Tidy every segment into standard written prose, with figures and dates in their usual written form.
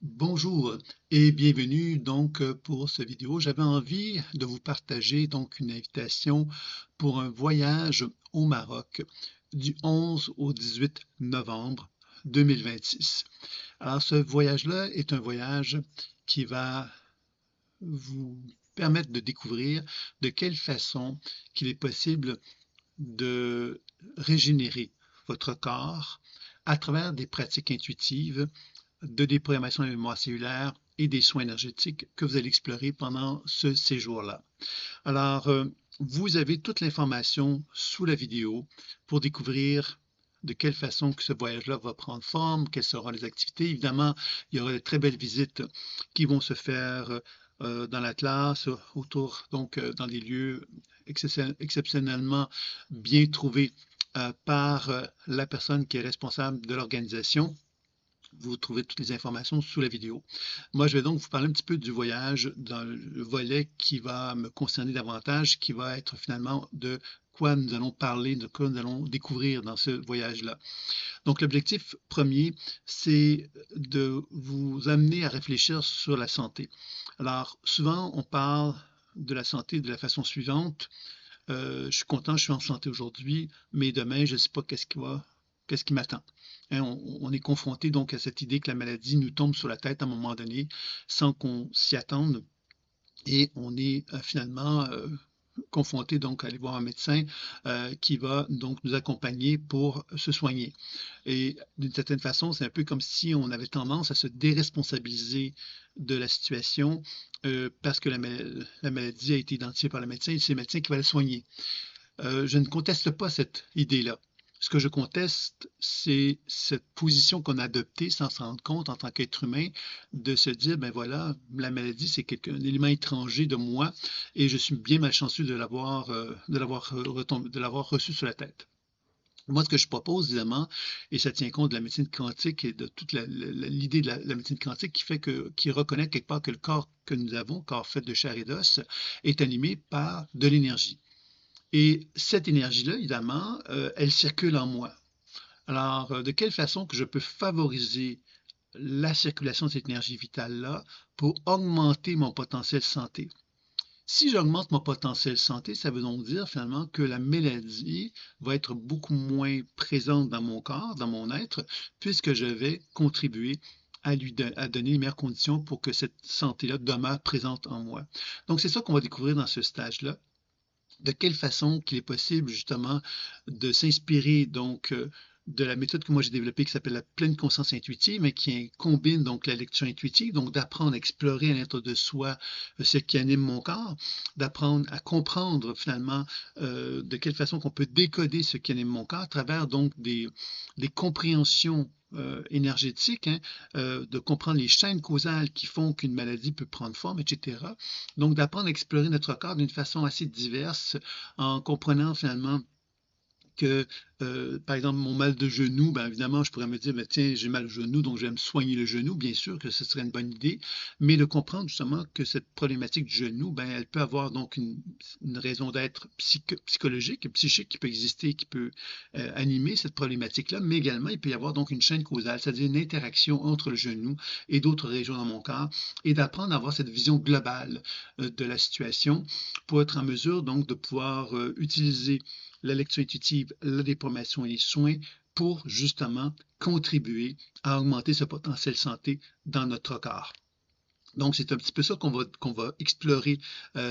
Bonjour et bienvenue pour cette vidéo. J'avais envie de vous partager une invitation pour un voyage au Maroc du 11 au 18 novembre 2026. Alors ce voyage-là est un voyage qui va vous permettre de découvrir de quelle façon qu'il est possible de régénérer votre corps à travers des pratiques intuitives de déprogrammation de la mémoire cellulaire et des soins énergétiques que vous allez explorer pendant ce séjour-là. Alors, vous avez toute l'information sous la vidéo pour découvrir de quelle façon que ce voyage-là va prendre forme, quelles seront les activités. Évidemment, il y aura de très belles visites qui vont se faire dans l'Atlas, autour, dans des lieux exceptionnellement bien trouvés par la personne qui est responsable de l'organisation. Vous trouvez toutes les informations sous la vidéo. Moi, je vais donc vous parler un petit peu du voyage dans le volet qui va me concerner davantage, qui va être finalement de quoi nous allons parler, de quoi nous allons découvrir dans ce voyage-là. Donc, l'objectif premier, c'est de vous amener à réfléchir sur la santé. Alors, souvent, on parle de la santé de la façon suivante. Je suis content, je suis en santé aujourd'hui, mais demain, je ne sais pas qu'est-ce qui m'attend. Hein, on est confronté donc à cette idée que la maladie nous tombe sur la tête à un moment donné sans qu'on s'y attende et on est finalement confronté donc à aller voir un médecin qui va donc nous accompagner pour se soigner. Et d'une certaine façon, c'est un peu comme si on avait tendance à se déresponsabiliser de la situation parce que la maladie a été identifiée par le médecin et c'est le médecin qui va la soigner. Je ne conteste pas cette idée-là. Ce que je conteste, c'est cette position qu'on a adoptée sans s'en rendre compte en tant qu'être humain, de se dire, ben voilà, la maladie, c'est un élément étranger de moi et je suis bien malchanceux de l'avoir reçu sur la tête. Moi, ce que je propose, évidemment, et ça tient compte de la médecine quantique et de toute l'idée de la médecine quantique qui reconnaît quelque part que le corps que nous avons, corps fait de chair et d'os, est animé par de l'énergie. Et cette énergie-là, évidemment, elle circule en moi. Alors, de quelle façon que je peux favoriser la circulation de cette énergie vitale-là pour augmenter mon potentiel santé? Si j'augmente mon potentiel santé, ça veut donc dire finalement que la maladie va être beaucoup moins présente dans mon corps, dans mon être, puisque je vais contribuer à donner les meilleures conditions pour que cette santé-là demeure présente en moi. Donc, c'est ça qu'on va découvrir dans ce stage-là. De quelle façon qu'il est possible justement de s'inspirer de la méthode que moi j'ai développée qui s'appelle la pleine conscience intuitive, mais qui combine donc la lecture intuitive, donc d'apprendre à explorer à l'intérieur de soi ce qui anime mon corps, d'apprendre à comprendre finalement de quelle façon qu'on peut décoder ce qui anime mon corps à travers donc des compréhensions énergétiques, hein, de comprendre les chaînes causales qui font qu'une maladie peut prendre forme, etc. Donc, d'apprendre à explorer notre corps d'une façon assez diverse en comprenant finalement que, par exemple, mon mal de genou, bien évidemment, je pourrais me dire, ben, tiens, j'ai mal au genou, donc je vais me soigner le genou. Bien sûr que ce serait une bonne idée, mais de comprendre justement que cette problématique du genou, ben, elle peut avoir donc une raison d'être psychologique, psychique qui peut exister, qui peut animer cette problématique-là, mais également, il peut y avoir donc une chaîne causale, c'est-à-dire une interaction entre le genou et d'autres régions dans mon corps, et d'apprendre à avoir cette vision globale de la situation pour être en mesure donc de pouvoir utiliser la lecture intuitive, la déprogrammation et les soins pour justement contribuer à augmenter ce potentiel santé dans notre corps. Donc, c'est un petit peu ça qu'on va explorer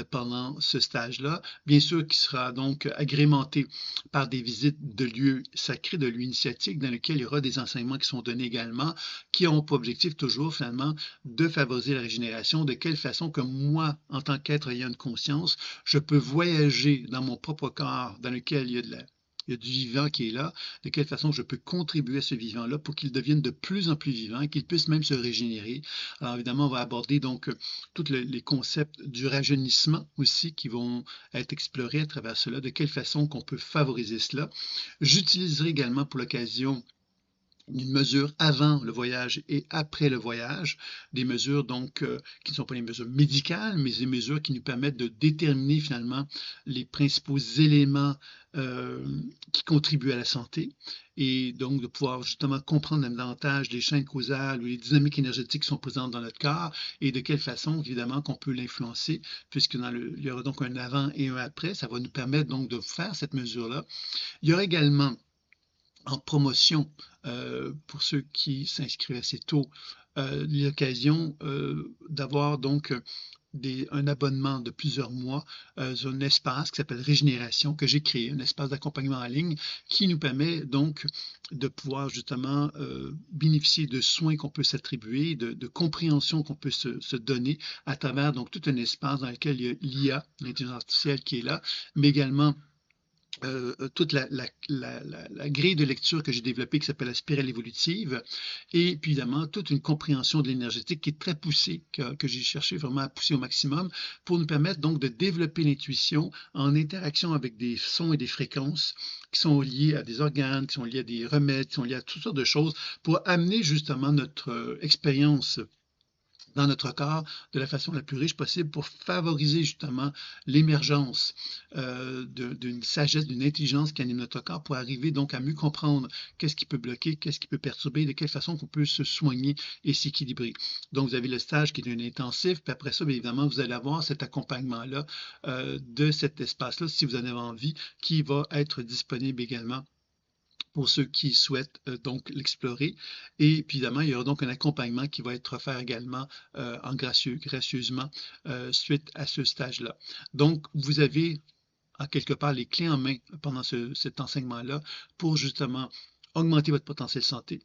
pendant ce stage-là. Bien sûr, qui sera donc agrémenté par des visites de lieux sacrés, de lieux initiatiques, dans lesquels il y aura des enseignements qui sont donnés également, qui ont pour objectif toujours, finalement, de favoriser la régénération. De quelle façon que moi, en tant qu'être ayant une conscience, je peux voyager dans mon propre corps, dans lequel il y a du vivant qui est là, de quelle façon je peux contribuer à ce vivant-là pour qu'il devienne de plus en plus vivant, qu'il puisse même se régénérer. Alors évidemment, on va aborder donc tous les concepts du rajeunissement aussi qui vont être explorés à travers cela, de quelle façon qu'on peut favoriser cela. J'utiliserai également pour l'occasion une mesure avant le voyage et après le voyage, des mesures donc qui ne sont pas les mesures médicales, mais des mesures qui nous permettent de déterminer finalement les principaux éléments euh, qui contribuent à la santé et donc de pouvoir justement comprendre davantage les chaînes causales ou les dynamiques énergétiques qui sont présentes dans notre corps et de quelle façon évidemment qu'on peut l'influencer puisque il y aura donc un avant et un après, ça va nous permettre donc de faire cette mesure-là. Il y aura également en promotion pour ceux qui s'inscrivent assez tôt, l'occasion d'avoir donc un abonnement de plusieurs mois sur un espace qui s'appelle Régénération, que j'ai créé, un espace d'accompagnement en ligne qui nous permet donc de pouvoir justement bénéficier de soins qu'on peut s'attribuer, de compréhension qu'on peut se donner à travers donc tout un espace dans lequel il y a l'IA, l'intelligence artificielle qui est là, mais également toute la grille de lecture que j'ai développée qui s'appelle la spirale évolutive et puis évidemment toute une compréhension de l'énergétique qui est très poussée, que j'ai cherché vraiment à pousser au maximum pour nous permettre donc de développer l'intuition en interaction avec des sons et des fréquences qui sont liés à des organes, qui sont liés à des remèdes, qui sont liés à toutes sortes de choses pour amener justement notre expérience dans notre corps de la façon la plus riche possible pour favoriser justement l'émergence d'une sagesse, d'une intelligence qui anime notre corps pour arriver donc à mieux comprendre qu'est-ce qui peut bloquer, qu'est-ce qui peut perturber, de quelle façon qu'on peut se soigner et s'équilibrer. Donc vous avez le stage qui est un intensif, puis après ça, bien évidemment, vous allez avoir cet accompagnement-là de cet espace-là, si vous en avez envie, qui va être disponible également pour ceux qui souhaitent donc l'explorer. Et puis évidemment, il y aura donc un accompagnement qui va être offert également gracieusement suite à ce stage-là. Donc, vous avez en quelque part les clés en main pendant cet enseignement-là pour justement augmenter votre potentiel santé.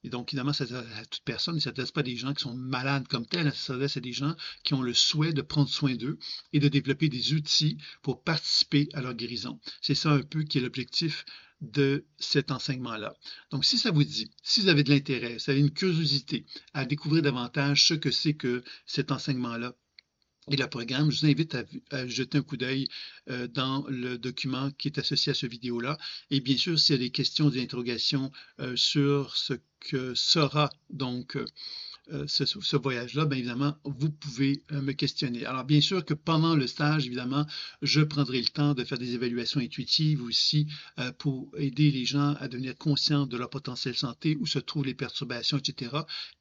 Et donc, évidemment, ça s'adresse à toute personne, ça ne s'adresse pas à des gens qui sont malades comme tels, ça s'adresse à des gens qui ont le souhait de prendre soin d'eux et de développer des outils pour participer à leur guérison. C'est ça un peu qui est l'objectif de cet enseignement-là. Donc, si ça vous dit, si vous avez de l'intérêt, si vous avez une curiosité à découvrir davantage ce que c'est que cet enseignement-là, et le programme, je vous invite à jeter un coup d'œil dans le document qui est associé à ce vidéo-là. Et bien sûr, s'il y a des questions, des interrogations sur ce que sera donc ce voyage-là, bien évidemment, vous pouvez me questionner. Alors, bien sûr que pendant le stage, évidemment, je prendrai le temps de faire des évaluations intuitives aussi pour aider les gens à devenir conscients de leur potentiel santé, où se trouvent les perturbations, etc.,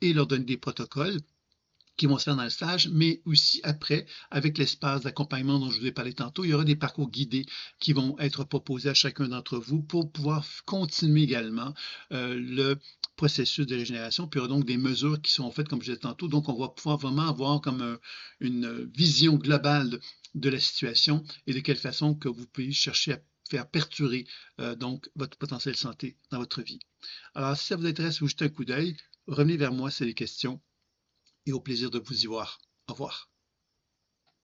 et leur donner des protocoles qui vont se faire dans le stage, mais aussi après, avec l'espace d'accompagnement dont je vous ai parlé tantôt, il y aura des parcours guidés qui vont être proposés à chacun d'entre vous pour pouvoir continuer également le processus de régénération. Puis il y aura donc des mesures qui sont faites, comme je disais tantôt. Donc, on va pouvoir vraiment avoir comme une vision globale de la situation et de quelle façon que vous pouvez chercher à faire perdurer donc votre potentiel santé dans votre vie. Alors, si ça vous intéresse, vous jetez un coup d'œil, revenez vers moi si vous avez des questions et au plaisir de vous y voir. Au revoir.